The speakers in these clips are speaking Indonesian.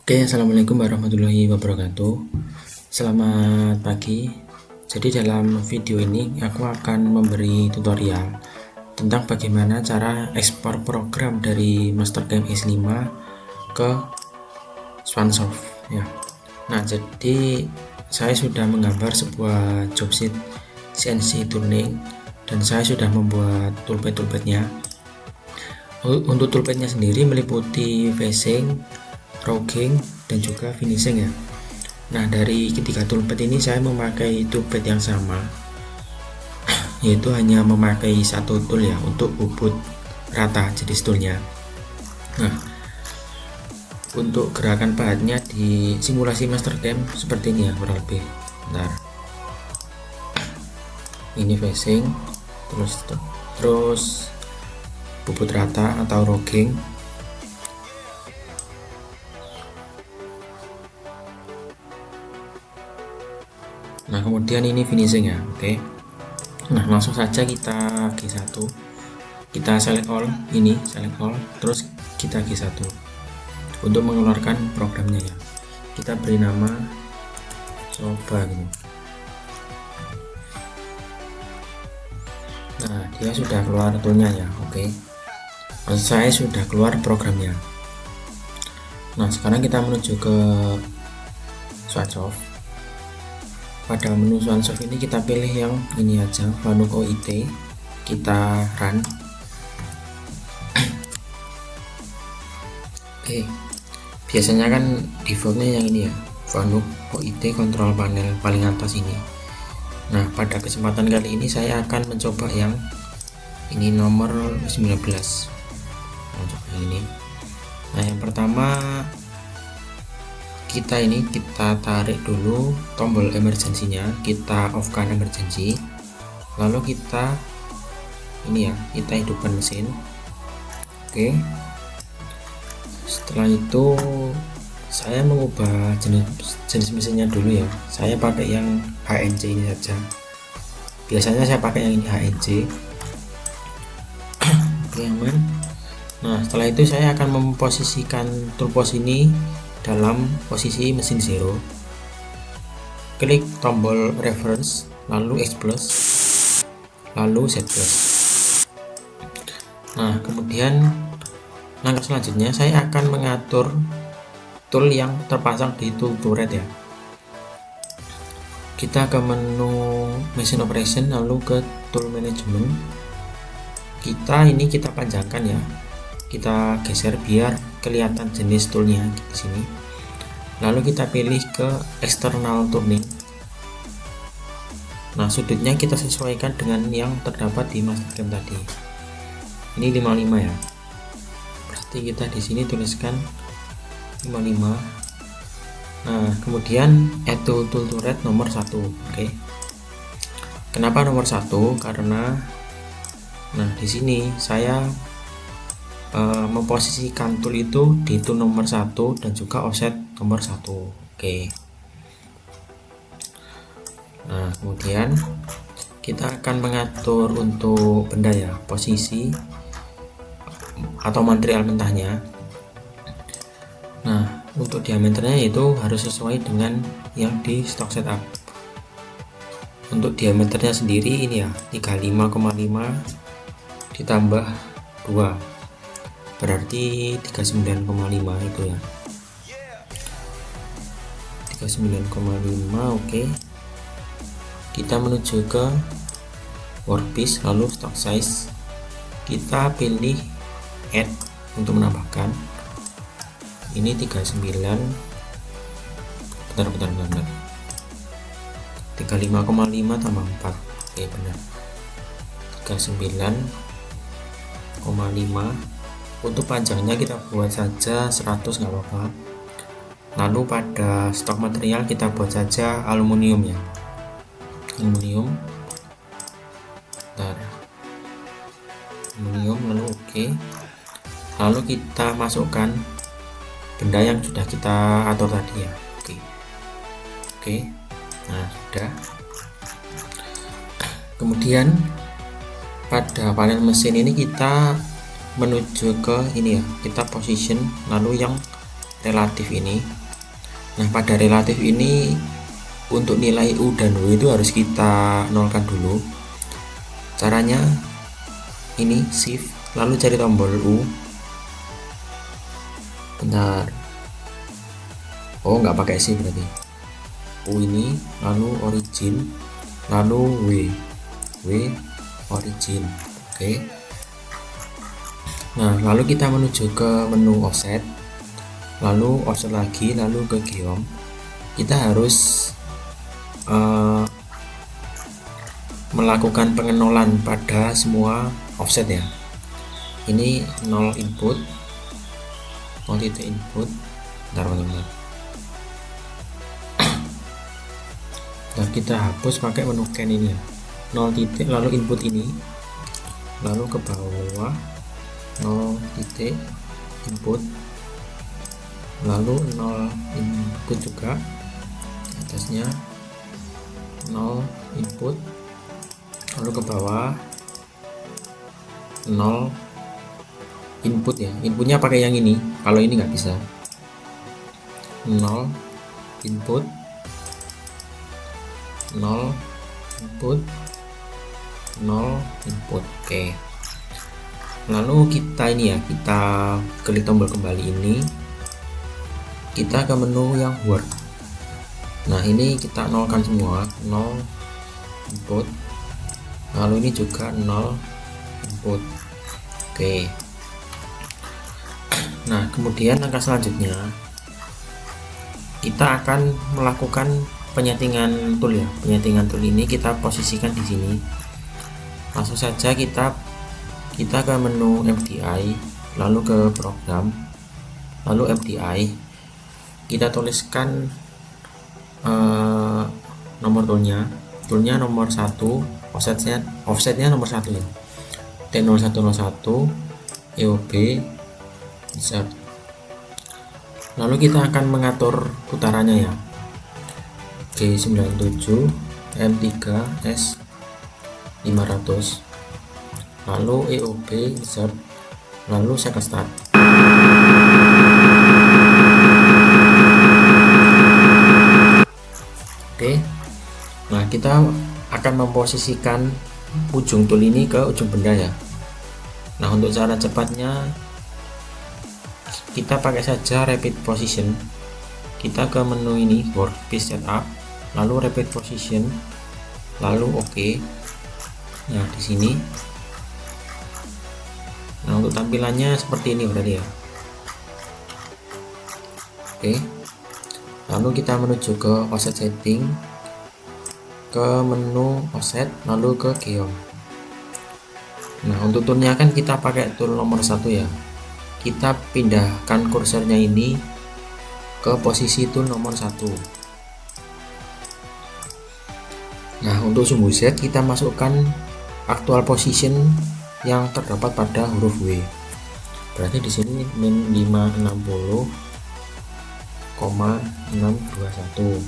Oke, assalamualaikum warahmatullahi wabarakatuh. Selamat pagi. Jadi dalam video ini aku akan memberi tutorial tentang bagaimana cara ekspor program dari Mastercam S5 ke Swansoft ya. Nah, jadi saya sudah menggambar sebuah jobsheet CNC turning dan saya sudah membuat toolpad-toolpadnya. Untuk toolpadnya sendiri meliputi facing, rogging, dan juga finishing ya. Nah, dari ketiga toolpad ini saya memakai toolpad yang sama, yaitu hanya memakai satu tool ya untuk bubut rata jenis toolnya. Nah, untuk gerakan pahatnya di simulasi Mastercam seperti ini ya kurang lebih. Bentar. Ini facing, terus bubut rata atau rogging. Nah, kemudian ini finishing ya. Oke. Nah, langsung saja kita G1. Kita select all, select all, terus kita G1 untuk mengeluarkan programnya ya. Kita beri nama coba gitu. Nah, dia sudah keluar toolnya ya. Oke. Maksud saya sudah keluar programnya. Nah, sekarang kita menuju ke Swansoft. Pada menu Swansoft ini kita pilih yang ini aja, Fanuc OIT. Kita run. Oke. Biasanya kan defaultnya yang ini ya, Fanuc OIT control panel paling atas ini. Nah, pada kesempatan kali ini saya akan mencoba yang ini nomor 19. Coba yang ini. Nah, yang pertama kita tarik dulu tombol emergency-nya, kita off kan emergency, lalu kita hidupkan mesin. Oke. Setelah itu saya mengubah jenis mesinnya dulu ya, saya pakai yang HNC ini saja. Biasanya saya pakai yang ini HNC. Oke, aman. Nah, setelah itu saya akan memposisikan toolbox ini dalam posisi mesin zero. Klik tombol reference, lalu X plus, lalu Z plus. Nah, kemudian langkah selanjutnya saya akan mengatur tool yang terpasang di tool turret ya. Kita ke menu machine operation, lalu ke tool management. Kita panjangkan ya, kita geser biar kelihatan jenis toolnya di sini. Lalu kita pilih ke external turning. Nah, sudutnya kita sesuaikan dengan yang terdapat di Mastercam tadi. Ini 55 ya. Berarti kita di sini tuliskan 55. Nah, kemudian add to tool turret nomor 1. Oke. Kenapa nomor 1? Karena di sini saya memposisikan tool itu di tool nomor 1 dan juga offset nomor 1. Oke. Nah, kemudian kita akan mengatur untuk benda ya, posisi atau material mentahnya. Nah, untuk diameternya itu harus sesuai dengan yang di stock setup. Untuk diameternya sendiri ini ya 35,5 ditambah 2 berarti 39,5 itu ya, 39,5. Oke. Kita menuju ke workpiece, lalu stock size, kita pilih add untuk menambahkan. Ini 39, bentar 35,5 tambah 4. Oke, benar, 39,5. Untuk panjangnya kita buat saja 100, nggak apa-apa. Lalu pada stok material kita buat saja aluminium ya, aluminium. Lalu oke. Lalu kita masukkan benda yang sudah kita atur tadi ya. Oke. Nah, sudah. Kemudian pada panel mesin ini kita menuju ke ini ya, kita position, lalu yang relatif ini. Nah, pada relatif ini untuk nilai U dan W itu harus kita nolkan dulu. Caranya ini shift lalu cari tombol U. Bentar. Oh, nggak pakai shift berarti. U ini lalu origin lalu W origin. Oke. Nah, lalu kita menuju ke menu offset, lalu offset lagi, lalu ke geom. Kita harus melakukan pengenolan pada semua offset ya. Ini 0 input, 0 titik input. Bentar teman-teman. Nah, kita hapus pakai menu can ini ya. 0 titik lalu input ini, lalu ke bawah 0 titik input, lalu 0 input juga, atasnya 0 input, lalu ke bawah 0 input ya. Inputnya pakai yang ini, kalau ini nggak bisa. 0 input, 0 input, 0 input. Oke. Lalu kita ini ya, kita klik tombol kembali ini, kita ke menu yang Word. Nah, ini kita nolkan semua, 0 input, lalu ini juga 0 input. Oke. Nah, kemudian langkah selanjutnya kita akan melakukan penyetingan tool ya. Penyetingan tool ini kita posisikan di sini. Langsung saja kita ke menu MDI, lalu ke program, lalu MDI. Kita tuliskan nomor toolnya nomor 1, offsetnya nomor 1 ya, T0101 EOB insert. Lalu kita akan mengatur putarannya ya, G97 M3 S 500, lalu EOB insert, lalu second start. Oke. Nah, kita akan memposisikan ujung tool ini ke ujung benda ya. Nah, untuk cara cepatnya kita pakai saja repeat position. Kita ke menu ini workspace setup, lalu repeat position, lalu OK. Nah, di sini. Nah, untuk tampilannya seperti ini berarti ya. Oke. Lalu kita menuju ke offset setting, ke menu offset, lalu ke geom. Nah, untuk toolnya kan kita pakai tool nomor 1 ya. Kita pindahkan kursornya ini ke posisi tool nomor 1. Nah, untuk sumbu Z kita masukkan actual position yang terdapat pada huruf W. Berarti di sini min 560,621.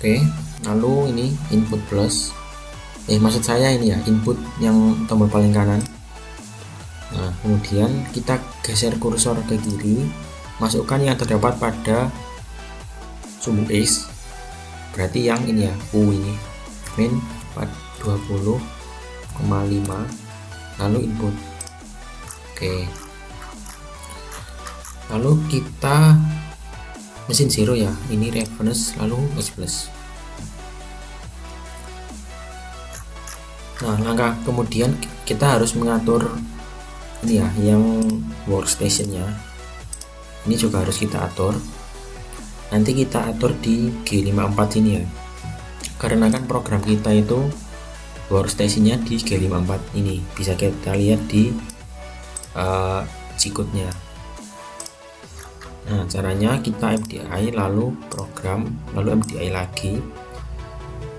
Oke, lalu ini input plus. Maksud saya ini ya, input yang tombol paling kanan. Nah, kemudian kita geser kursor ke kiri, masukkan yang terdapat pada sumbu X. Berarti yang ini ya, U ini min 420,5, lalu input. Oke. Lalu kita mesin zero ya, ini reference lalu X plus. Nah, langkah kemudian kita harus mengatur ini ya, yang workstationnya. Ini juga harus kita atur. Nanti kita atur di G54 ini ya. Karena kan program kita itu workstationnya di G54 ini. Bisa kita lihat di G-code-nya. Nah, caranya kita MDI lalu program, lalu MDI lagi,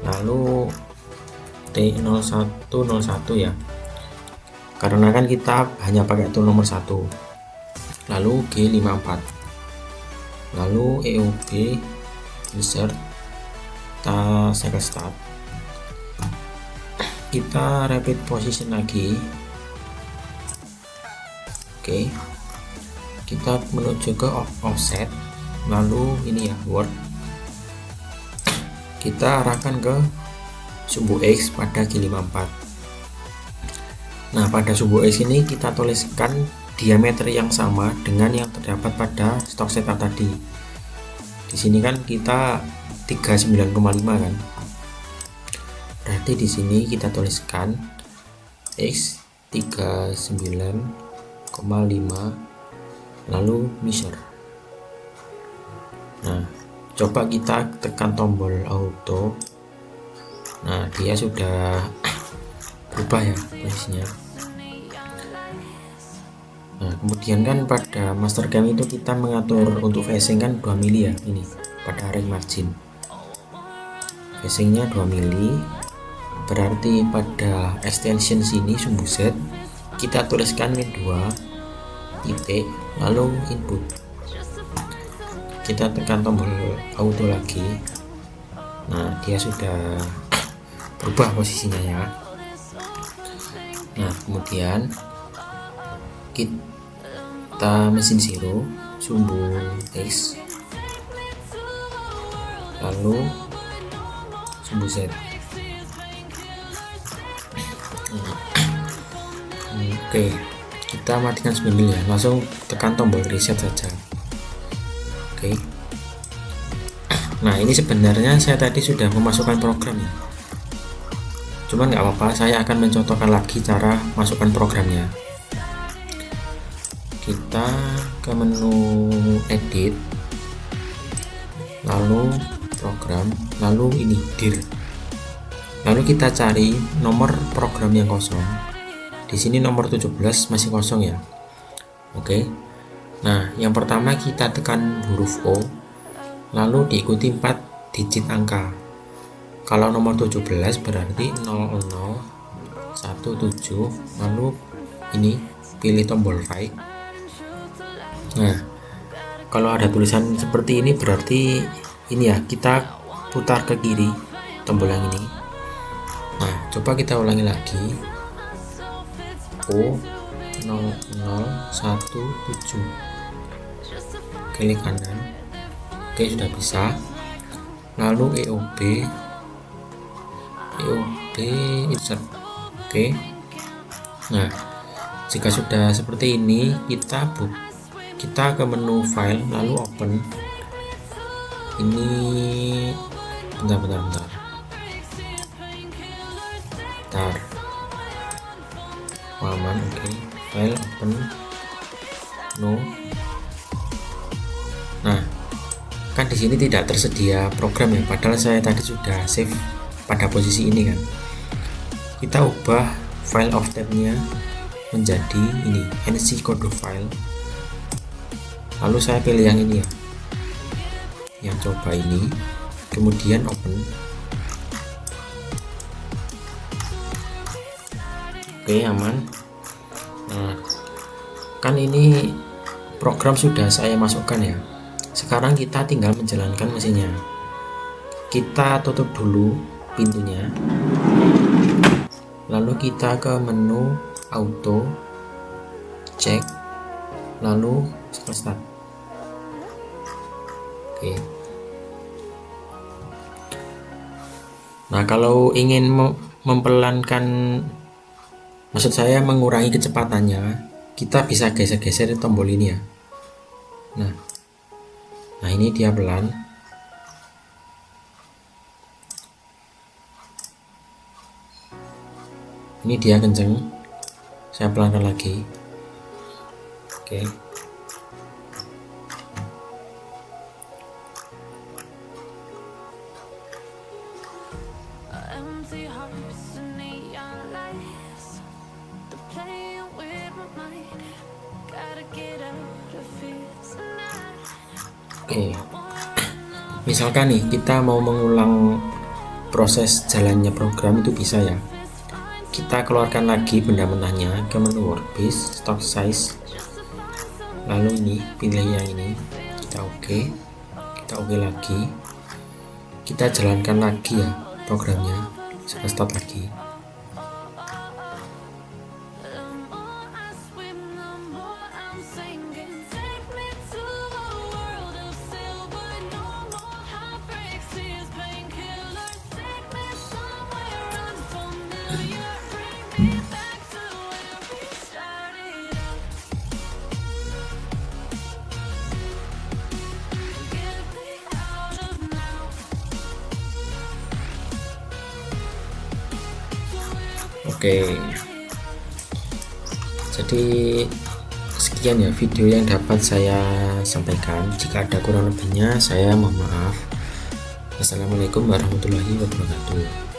lalu T0101 ya, karena kan kita hanya pakai tool nomor 1, lalu G54, lalu EOB insert, second start. Kita repeat position lagi, Oke, kita menuju ke offset, lalu ini ya word, kita arahkan ke sumbu X pada G54. Nah, pada sumbu X ini kita tuliskan diameter yang sama dengan yang terdapat pada stok setup tadi. Di sini kan kita 39,5 kan. Berarti di sini kita tuliskan X 39,5 lalu measure. Nah, coba kita tekan tombol auto. Nah, dia sudah berubah ya posisinya. Nah, kemudian kan pada master cam itu kita mengatur untuk facing kan 2 mili ya, ini pada ring margin. Facingnya 2 mili. Berarti pada extension sini sumbu Z kita tuliskan min 2 titik lalu input. Kita tekan tombol auto lagi. Nah, dia sudah berubah posisinya ya. Nah, kemudian kita mesin zero sumbu X lalu sumbu Z. Oke, kita matikan spindle ya, langsung tekan tombol reset saja. Oke. Nah, ini sebenarnya saya tadi sudah memasukkan program ya, cuman nggak apa-apa, saya akan mencontohkan lagi cara masukkan programnya. Kita ke menu edit, lalu program, lalu ini dir, lalu kita cari nomor program yang kosong. Di sini nomor 17 masih kosong ya. Oke. Nah, yang pertama kita tekan huruf O, lalu diikuti 4 digit angka. Kalau nomor 17 berarti 0017, lalu ini pilih tombol right. Nah, kalau ada tulisan seperti ini berarti ini ya, kita putar ke kiri tombol yang ini. Nah, coba kita ulangi lagi. O 0017, klik kanan. Oke, sudah bisa. Lalu EOB insert. Oke. Nah, jika sudah seperti ini, kita ke menu file lalu open. Ini bentar. Aman. Oke, file open no. Nah, kan di sini tidak tersedia program ya, padahal saya tadi sudah save pada posisi ini kan. Kita ubah file of tab-nya menjadi ini nc code file, lalu saya pilih yang ini ya, yang coba ini, kemudian open. Oke, aman. Nah, kan ini program sudah saya masukkan ya. Sekarang kita tinggal menjalankan mesinnya. Kita tutup dulu pintunya, lalu kita ke menu auto, cek, lalu start. Oke. Nah, kalau ingin mempelankan, maksud saya mengurangi kecepatannya, kita bisa geser-geser tombol ini ya. Nah, ini dia pelan. Ini dia kenceng. Saya pelankan lagi. Oke. Oke, misalkan nih kita mau mengulang proses jalannya program, itu bisa ya. Kita keluarkan lagi benda mentahnya ke menu workspace, stock size, lalu ini pilih yang ini, kita oke lagi, kita jalankan lagi ya programnya, saya start lagi. Oke, jadi sekian ya video yang dapat saya sampaikan. Jika ada kurang lebihnya saya mohon maaf. Wassalamualaikum warahmatullahi wabarakatuh.